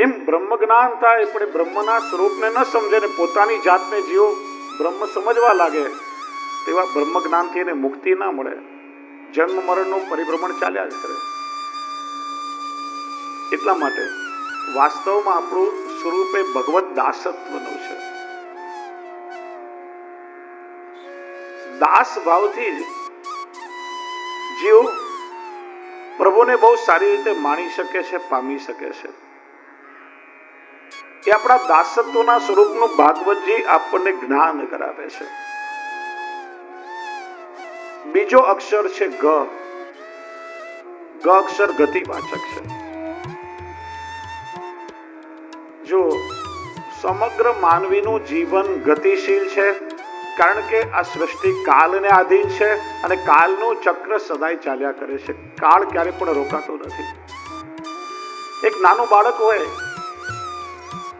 એમ બ્રહ્મ જ્ઞાન થાય પણ બ્રહ્મના સ્વરૂપને ન સમજે ને પોતાની જાતને જીવો બ્રહ્મ સમજવા લાગે, તેવા બ્રહ્મ જ્ઞાનથી એને મુક્તિ ના મળે. જન્મ મરણનું પરિભ્રમણ ચાલ્યા જ કરે. એટલા માટે વાસ્તવમાં આપણું સ્વરૂપ એ ભગવત દાસત્વનું છે. દાસ ભાવથી જ જીવ પ્રભુને બહુ સારી રીતે માણી શકે છે, પામી શકે છે. એ આપણા દાસત્વના સ્વરૂપનું ભાગવતજી આપણને જ્ઞાન કરાવે છે. બીજો અક્ષર છે ગ. ગ અક્ષર ગતિવાચક છે. જો સમગ્ર માનવીનું જીવન ગતિશીલ છે, કારણ કે આ સૃષ્ટિ કાળને આધીન છે અને કાળનું ચક્ર સદાય ચાલ્યા કરે છે. કાળ ક્યારે પણ રોકાતો નથી. એક નાનું બાળક હોય,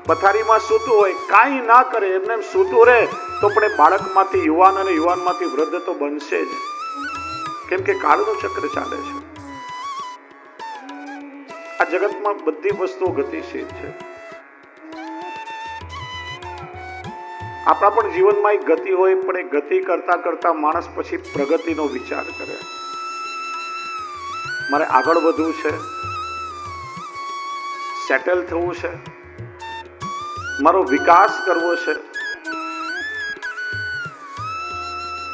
પથારીમાં સૂતું હોય, કાંઈ ના કરે, એમને એમ સૂતું રહે તો પણ બાળકમાંથી યુવાન અને યુવાનમાંથી વૃદ્ધ તો બનશે જ, કેમ કે કાળનું ચક્ર ચાલે છે. આ જગતમાં બધી વસ્તુઓ ગતિશીલ છે. આપણા પણ જીવનમાં એક ગતિ હોય, પણ એ ગતિ કરતા કરતા માણસ પછી પ્રગતિનો વિચાર કરે. મારે આગળ વધવું છે, સેટલ થવું છે, મારો વિકાસ કરવો છે.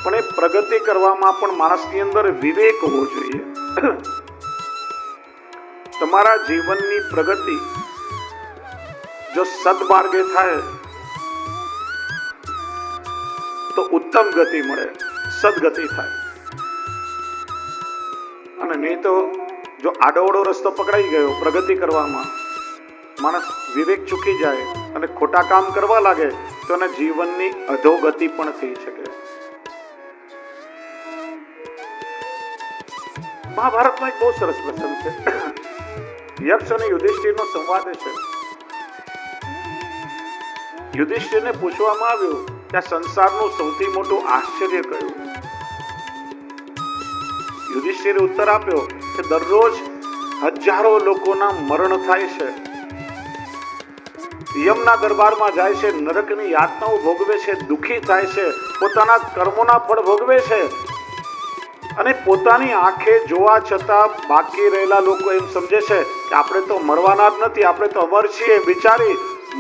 પણ એ પ્રગતિ કરવામાં પણ માણસની અંદર વિવેક હોવો જોઈએ. તમારા જીવનની પ્રગતિ જો સદમાર્ગે થાય તો ઉત્તમ ગતિ મળે, સદગતિ થાય. અને નહીં તો જો આડોઅવળો રસ્તો પકડાઈ ગયો પ્રગતિ કરવામાં, માણસ વિવેક ચૂકી જાય અને ખોટા કામ કરવા લાગે તો એના જીવનની અધોગતિ પણ થઈ શકે. મહાભારતમાં એક બહુ સરસ પ્રસંગ છે. યક્ષ અને યુધિષ્ઠિરનો સંવાદ છે. યુધિષ્ઠિરને પૂછવામાં આવ્યું કે આ સંસારનું સૌથી મોટું આશ્ચર્ય કયું? યુધિષ્ઠિરે ઉત્તર આપ્યો કે દરરોજ હજારો લોકોના મરણ થાય છે, યમના દરબારમાં જાય છે, નરકની યાતનાઓ ભોગવે છે, દુઃખી થાય છે, પોતાના કર્મોના ફળ ભોગવે છે, અને પોતાની આંખે જોવા છતાં બાકી રહેલા લોકો એમ સમજે છે કે આપણે તો મરવાના જ નથી, આપણે તો અમર છીએ, વિચારી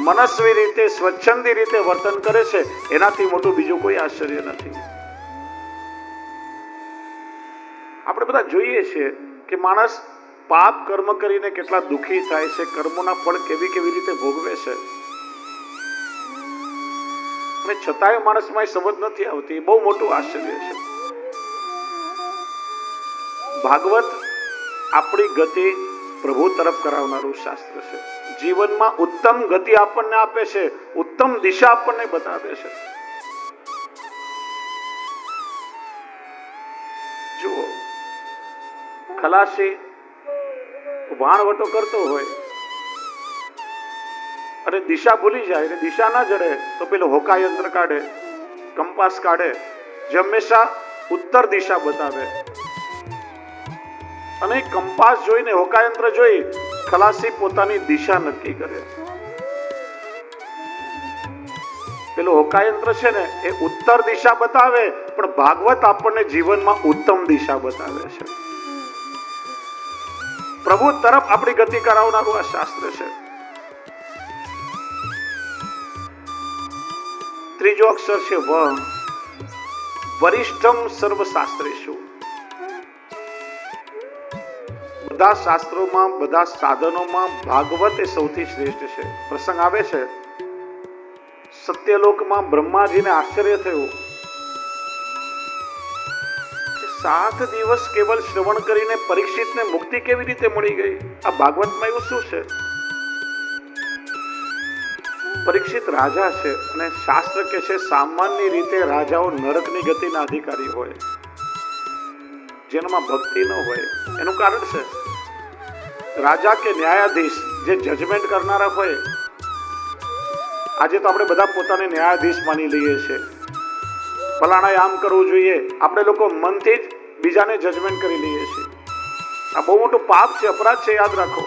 મનસ્વી રીતે સ્વચ્છંદી રીતે વર્તન કરે છે. એનાથી મોટું બીજું કોઈ આશ્ચર્ય નથી. આપણે બધા જોઈએ છીએ કે માણસ પાપ કર્મ કરીને કેટલા દુઃખી થાય છે, કર્મોના ફળ કેવી કેવી રીતે ભોગવે છે, અને છતાંય માણસમાં એ સમજ નથી આવતી. બહુ મોટું આશ્ચર્ય છે. ભાગવત આપણી ગતિ પ્રભુ તરફ કરાવનારું શાસ્ત્ર છે. જીવનમાં ઉત્તમ ગતિ આપણને આપે છે, ઉત્તમ દિશા આપણને બતાવે છે. જુઓ, ખલાસી વાણવટો કરતો હોય અને દિશા ભૂલી જાય અને દિશા ના જડે તો પેલો હોકા યંત્ર કાઢે, કંપાસ કાઢે, જે હંમેશા ઉત્તર દિશા બતાવે. અને કંપાસ જોઈને, હોકાયંત્ર જોઈ ખલાસી પોતાની દિશા નક્કી કરે. પેલો હોકાયંત્ર છે ને એ ઉત્તર દિશા બતાવે, પણ ભાગવત આપણને જીવનમાં ઉત્તમ દિશા બતાવે છે. પ્રભુ તરફ આપણી ગતિ કરાવનારું આ શાસ્ત્ર છે. ત્રીજો અક્ષર છે વ. વરિષ્ઠમ સર્વ શાસ્ત્રેષુ. બધા શાસ્ત્રોમાં, બધા સાધનોમાં ભાગવત એ સૌથી શ્રેષ્ઠ છે. પ્રસંગ આવે છે, સત્યલોકમાં બ્રહ્માજીને આશ્ચર્ય થયું કે 7 દિવસ કેવલ શ્રવણ કરીને પરીક્ષિતને મુક્તિ કેવી રીતે મળી ગઈ? આ ભાગવતમાં એવું શું છે? પરીક્ષિત રાજા છે અને શાસ્ત્ર કે છે સામાન્ય રીતે રાજાઓ નરકની ગતિના અધિકારી હોય, જેનામાં ભક્તિ ન હોય. એનું કારણ છે રાજા કે ન્યાયાધીશ જે જજમેન્ટ કરનારા હોય. આજે તો આપણે બધા પોતાને ન્યાયાધીશ માની લઈએ છીએ. ફલાણાએ આમ કરવું જોઈએ, આપણે લોકો મનથી જ બીજાને જજમેન્ટ કરી લઈએ છીએ. આ બહુ મોટું પાપ છે, અપરાધ છે, યાદ રાખો.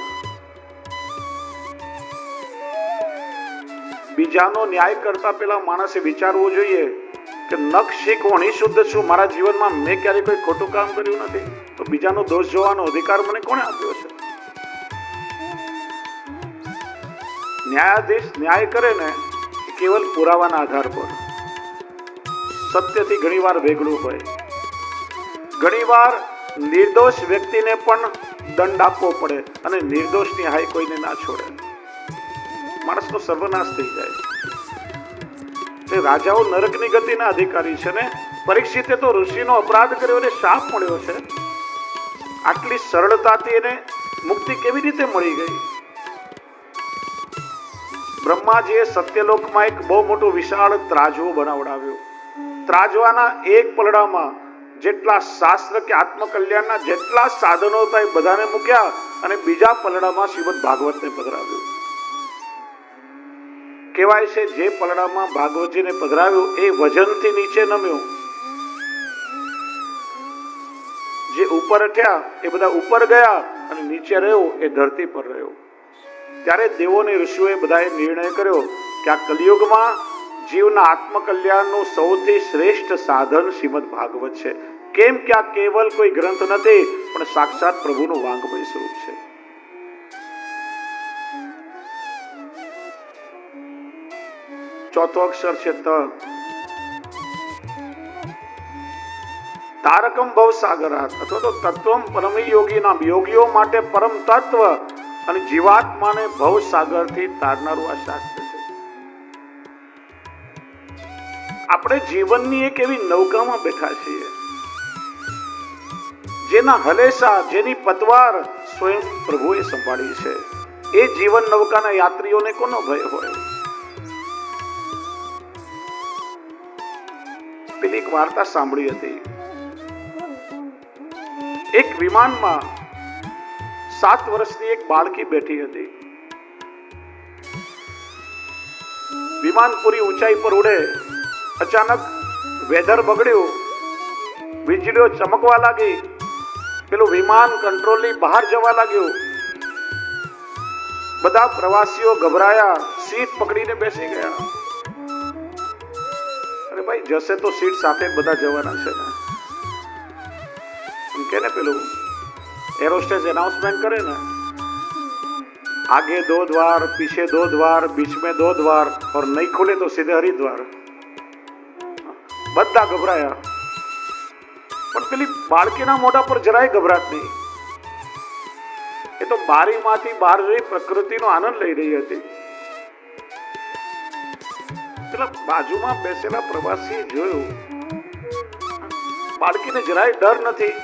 બીજાનો ન્યાય કરતા પહેલા માણસે વિચારવું જોઈએ કે નખ કોણી શુદ્ધ છું, મારા જીવનમાં મેં ક્યારેય કોઈ ખોટું કામ કર્યું નથી, તો બીજાનો દોષ જોવાનો અધિકાર મને કોણે આપ્યો છે? ન્યાયાધીશ ન્યાય કરે ને કેવલ પુરાવાના આધાર પર, સત્યથી ઘણીવાર વેગળું હોય. ઘણીવાર નિર્દોષ વ્યક્તિને પણ દંડ આપવો પડે અને નિર્દોષની હાય કોઈને ના છોડે. માણસનો સર્વનાશ થઈ જાય. તે રાજાઓ નરકની ગતિના અધિકારી છે ને પરીક્ષિતે તો ઋષિનો અપરાધ કર્યો અને શાપ મળ્યો છે. આટલી સરળતાથી એને મુક્તિ કેવી રીતે મળી ગઈ? બ્રહ્માજીએ સત્યલોકમાં એક બહુ મોટું વિશાળ ત્રાજવું બનાવડાવ્યું. ત્રાજવાના એક પલડામાં જેટલા શાસ્ત્ર કે આત્મકલ્યાણના જેટલા સાધનો હતા એ બધાને મૂક્યા અને બીજા પલડામાં શ્રીમદ ભાગવતને પધરાવ્યું. કહેવાય છે જે પલડામાં ભાગવતજીને પધરાવ્યું એ વજનથી નીચે નમ્યું. જે ઉપર ઉઠ્યા એ બધા ઉપર ગયા અને નીચે રહ્યો એ ધરતી પર રહ્યો. ત્યારે દેવોને ઋષિઓએ બધાએ નિર્ણય કર્યો કે આ કલિયુગમાં જીવના આત્મકલ્યાણનું સૌથી શ્રેષ્ઠ સાધન શ્રીમદ ભાગવત છે. કેમ કે આ કેવલ કોઈ ગ્રંથ નથી પણ સાક્ષાત પ્રભુનું વાંગમય સ્વરૂપ છે. ચોથો અક્ષર છે ત. તારકમ ભવ સાગરાત અથવા તો તત્વમ પરમ યોગી નામ, યોગીઓ માટે પરમ તત્વ અને જીવાત્માને ભવ સાગરથી તારનારું આ શાસ્ત્ર છે. આપણે જીવનની એક એવી નૌકામાં બેઠા છીએ જેના હલેસા, જેની પતવાર સ્વયં પ્રભુએ સંભાળી છે. એ જીવન નૌકાના યાત્રીઓને કોનો ભય હોય? પેલી એક વાર્તા સાંભળી હતી. એક વિમાનમાં 7 વર્ષની એક બાળકી બેઠી હતી. વિમાન પૂરી ઊંચાઈ પર ઉડે, અચાનક વેધર બગડ્યું, વીજળીઓ ચમકવા લાગી, પેલું વિમાન કંટ્રોલની બહાર જવા લાગ્યું. બધા પ્રવાસીઓ ગભરાયા, સીટ પકડીને બેસી ગયા. અરે ભાઈ, જશે તો સીટ સાથે બધા જવાના છે ને. કે ને પેલું એરોસ્ટેસ એનાઉન્સમેન્ટ કરે ને, आगे 2 द्वार, पीछे 2 द्वार, बीच में 2 द्वार और नहीं खुले तो सीधे हरिद्वार. બધા ગભરાયા, પણ પેલી બાળકીના મોઢા પર જરાય ગભરાટ નહીં. એ તો બારીમાંથી બહાર જોઈ પ્રકૃતિનો આનંદ લઈ રહી હતી. પેલા બાજુમાં બેસેલા પ્રવાસીએ જોયું, બાળકીને જરાય ડર નથી.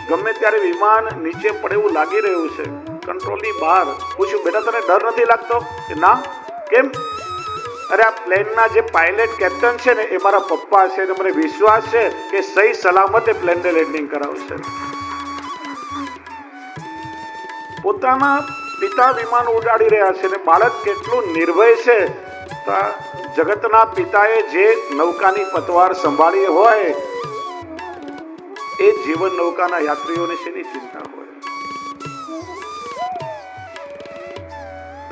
ગમે ત્યારે વિમાન નીચે પડે એવું લાગી રહ્યું છે, કંટ્રોલની બહાર. પૂછ્યું, બેટા તને ડર નથી લાગતો? કે ના. કેમ? અરે આ પ્લેનના જે પાયલટ કેપ્ટન છે ને એ મારા પપ્પા છે અને મને વિશ્વાસ છે કે સહી સલામતે પ્લેનને લેન્ડિંગ કરાવશે. પોતાના પિતા વિમાન ઉડાડી રહ્યા છે ને બાળક કેટલું નિર્ભય છે. જગતના પિતાએ જે નૌકાની પતવાર સંભાળી હોય એ જીવન નૌકાના યાત્રીઓને શેની ચિંતા હોય?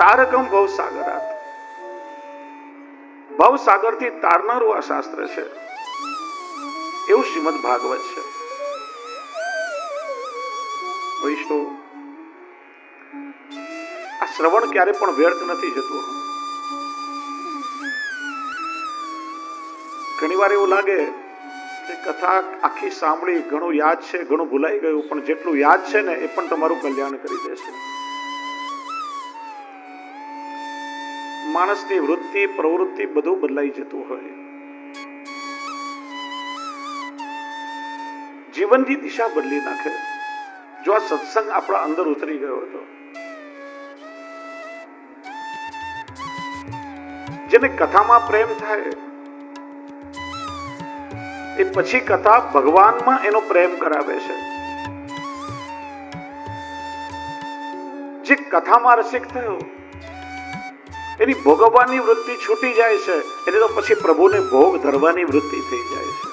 તારકમ ભવ સાગરાત, ભવ સાગરથી તારનારું આ શાસ્ત્ર છે. એવું શ્રીમદ ભાગવત છે. વૈષ્ણવ, આ શ્રવણ ક્યારે પણ વ્યર્થ નથી જતું. ઘણી વાર એવું લાગે કે કથા આખી સાંભળી, ઘણું યાદ છે, ઘણું ભૂલાઈ ગયું, પણ જેટલું યાદ છે ને એ પણ તમારું કલ્યાણ કરી દેશે. માણસની વૃત્તિ, પ્રવૃત્તિ બધું બદલાઈ જતું હોય. જીવનની દિશા બદલી નાખે જો આ સત્સંગ આપણા અંદર ઉતરી ગયો હતો. જેને કથામાં પ્રેમ થાય એ પછી કથા ભગવાનમાં એનો પ્રેમ કરાવે છે. જે કથામાં રસિક થયો એની ભોગવવાની વૃત્તિ છૂટી જાય છે, એટલે તો પછી પ્રભુને ભોગ ધરવાની વૃત્તિ થઈ જાય છે.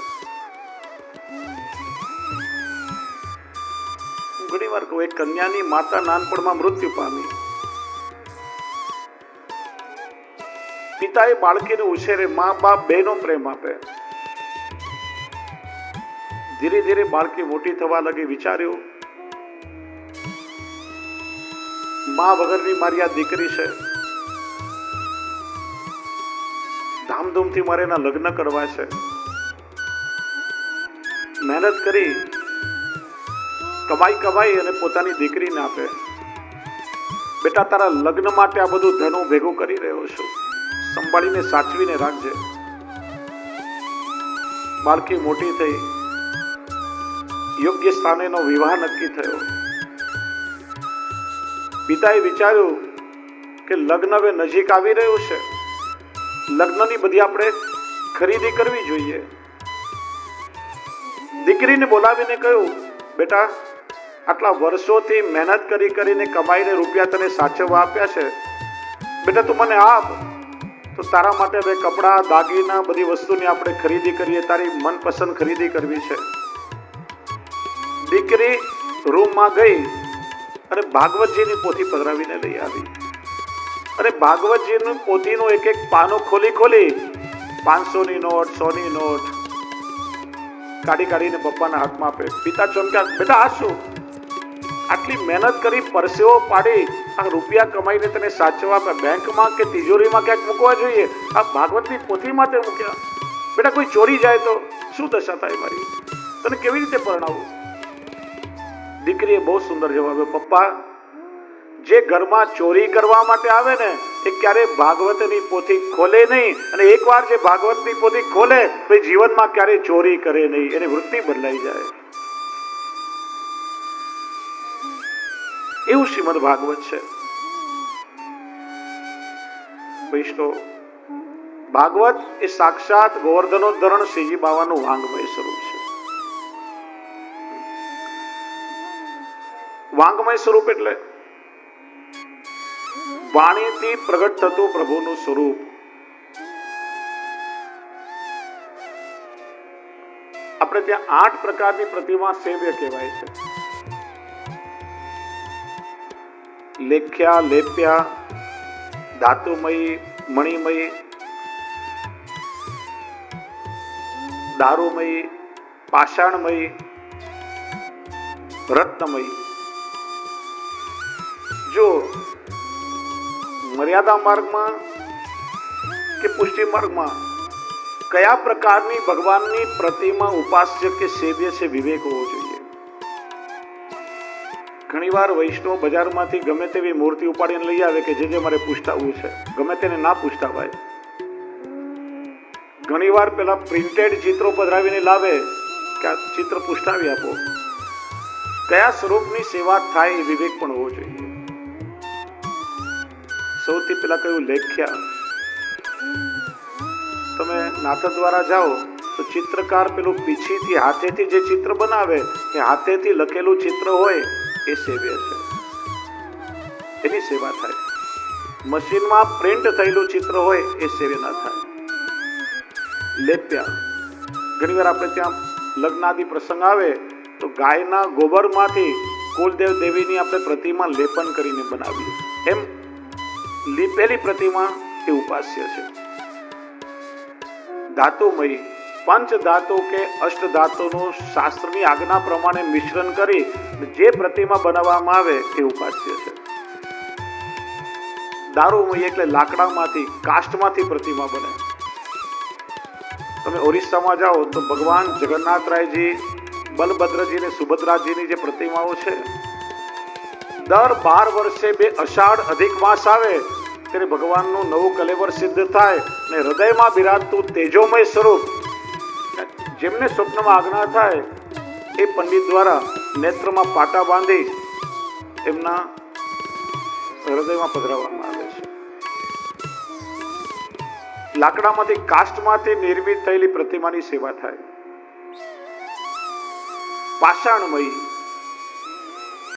ઘણી વાર કહું, એક કન્યાની માતા નાનપણમાં મૃત્યુ પામી. પિતાએ બાળકીને ઉછેરે, મા બાપ બેનો પ્રેમ આપે. ધીરે ધીરે બાળકી મોટી થવા લાગી. વિચાર્યું, મા વગરની મારી આ દીકરી છે, ધામધૂમથી મારે એના લગ્ન કરવા છે. મહેનત કરી કમાઈ અને પોતાની દીકરીને આપે. બેટા, તારા લગ્ન માટે આ બધું ધન હું ભેગું કરી રહ્યો છું, સંભાળીને સાચવીને રાખજે. બાળકી મોટી થઈ, યોગ્ય સ્થાને એનો વિવાહ નક્કી થયો. પિતાએ વિચાર્યું કે લગ્ન હવે નજીક આવી રહ્યું છે, લગ્નની બધી આપણે ખરીદી કરવી જોઈએ. દીકરીને બોલાવીને કહ્યું, બેટા, આટલા વર્ષોથી મહેનત કરીને કમાઈને રૂપિયા તને સાચવવા આપ્યા છે, બેટા તું મને આપ, તો તારા માટે હવે કપડા, દાગીના, બધી વસ્તુની આપણે ખરીદી કરીએ, તારી મનપસંદ ખરીદી કરવી છે. દીકરી રૂમમાં ગઈ અને ભાગવતજીની પોથી પધરાવીને લઈ આવી. અને ભાગવતજીનું પોથીનું એક એક પાનું ખોલી 500ની નોટ, 100ની નોટ કાઢીને પપ્પાના હાથમાં આપે. પિતા ચોંક્યા, બેટા આ શું? આટલી મહેનત કરી, પરસેવો પાડી, આ રૂપિયા કમાઈને તને સાચવા આપ્યા, બેંકમાં કે તિજોરીમાં ક્યાંક મૂકવા જોઈએ, આ ભાગવતની પોથીમાં તે મૂક્યા. બેટા, કોઈ ચોરી જાય તો શું દશા થાય મારી? તને કેવી રીતે પરણાવું? દીકરીએ બહુ સુંદર જવાબ આપ્યો, પપ્પા, જે ઘરમાં ચોરી કરવા માટે આવે ને એ ક્યારે ભાગવતની પોથી ખોલે નહીં, અને એકવાર જે ભાગવતની પોથી ખોલે તો જીવનમાં ક્યારે ચોરી કરે નહીં, એની વૃત્તિ બદલાઈ જાય. એવું શ્રીમદ ભાગવત છે. વૈષ્ણવ, ભાગવત એ સાક્ષાત ગોવર્ધનોદ્ધરણ શ્રીજી બાવાનું વાંગમય સ્વરૂપ છે. વાંગમય સ્વરૂપ એટલે વાણીથી પ્રગટ થતું પ્રભુનું સ્વરૂપ. આપણે ત્યાં 8 પ્રકારની પ્રતિમા સેવ્ય કહેવાય છે. લેખ્યા, લેપ્યા, ધાતુમયી, મણિમયી, દારૂમયી, પાષાણમયી, રત્નમયી. જો મર્યાદા માર્ગમાં કે પુષ્ટિ માર્ગમાં કયા પ્રકારની ભગવાનની પ્રતિમા ઉપાસ્ય કે સેવ્ય છે, વિવેક હોવો જોઈએ. ઘણીવાર વૈષ્ણવ બજારમાંથી ગમે તેવી મૂર્તિ ઉપાડીને લઈ આવે કે જે મારે પૂછતાવવું છે, ગમે તેને ના પૂછતાવાય. ઘણીવાર પેલા પ્રિન્ટેડ ચિત્રો પધરાવીને લાવે કે આ ચિત્ર પૂછતાવી આપો. કયા સ્વરૂપની સેવા થાય એ વિવેક પણ હોવો જોઈએ. સૌથી પહેલા કયું? લેખ્યા. તમે નાથદ્વારા જાઓ તો ચિત્રકાર પેલું પીછીથી હાથેથી જે ચિત્ર બનાવે એ હાથેથી લખેલું ચિત્ર હોય એ સેવ્ય છે, એની સેવા થાય. મશીનમાં પ્રિન્ટ થયેલું ચિત્ર હોય એ સેવ્ય ના થાય. લેપ્યા. ઘણીવાર આપણે ત્યાં લગ્નાદિ પ્રસંગ આવે તો ગાયના ગોબરમાંથી કુલદેવ દેવીની આપણે પ્રતિમા લેપન કરીને બનાવીએ. એમ લીપેલી પ્રતિમા એ ઉપાસ્ય છે. ધાતુમયી. પંચ ધાતુ કે અષ્ટ ધાતુનું શાસ્ત્રની આજ્ઞા પ્રમાણે મિશ્રણ કરી જે પ્રતિમા બનાવવામાં આવે એ ઉપાસ્ય છે. દારૂમયી એટલે લાકડામાંથી, કાષ્ઠમાંથી પ્રતિમા બને. તમે ઓરિસ્સામાં જાઓ તો ભગવાન જગન્નાથરાયજી, બલભદ્રજી અને સુભદ્રાજીની જે પ્રતિમાઓ છે, દર 12 વર્ષે 2 અષાઢ અધિક માસ આવે ત્યારે ભગવાનનું નવું કલેવર સિદ્ધ થાય અને હૃદયમાં બિરાજતું તેજોમય સ્વરૂપ જેમને સ્વપ્નમાં આજ્ઞા થાય એ પંડિત દ્વારા નેત્રમાં પાટા બાંધી એમના હૃદયમાં પધરાવવામાં આવે છે. લાકડામાંથી, કાષ્ઠમાંથી નિર્મિત થયેલી પ્રતિમાની સેવા થાય. પાષાણમયી.